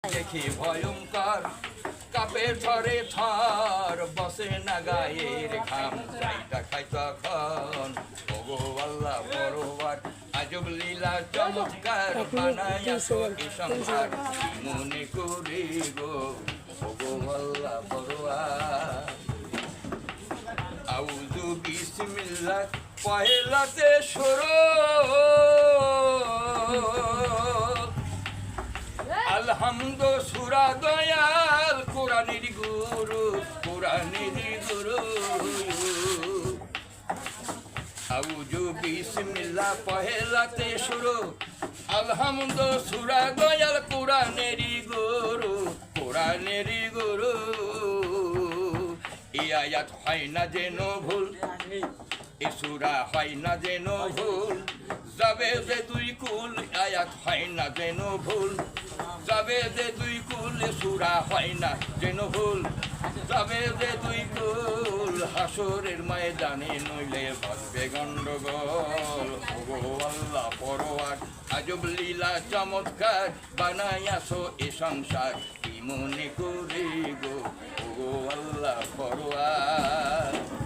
দেখি ভয়ঙ্কর কাপে ধরে থর বসে না গায়ের ঘাম চাইটা খাই তখন ওগো আল্লাহ বড়বার আজব লীলা চমৎকার বানাইয়াছ এই সংসার মনে করি গো ওগো আল্লাহ বড়বার আউযু বিসমিল্লাহ পহেলাতে শুরু আলহামদু সূরা দয়াল কোরআনের গুরু আউযু বিসমিল্লাহ পহেলাতে শুরু আলহামদু সূরা দয়াল কোরআনের গুরু এই আয়াত হয় না যেন ভুল এ সূরা হয় না যেন ভুল যাবে যে দুই কুল আয়াত হয় না যেন ভুল যাবে যে দুই কুল সূরা হয় না যেন ভুল যাবে যে দুই কুল হাসরের ময়দানে নইলে বাজবে গন্ডগোল ওগো আল্লাহ পরোয়ার আজব লীলা চমৎকার বানাইয়াছো এ সংসার কি মনে করি গো ওগো আল্লাহ পরোয়ার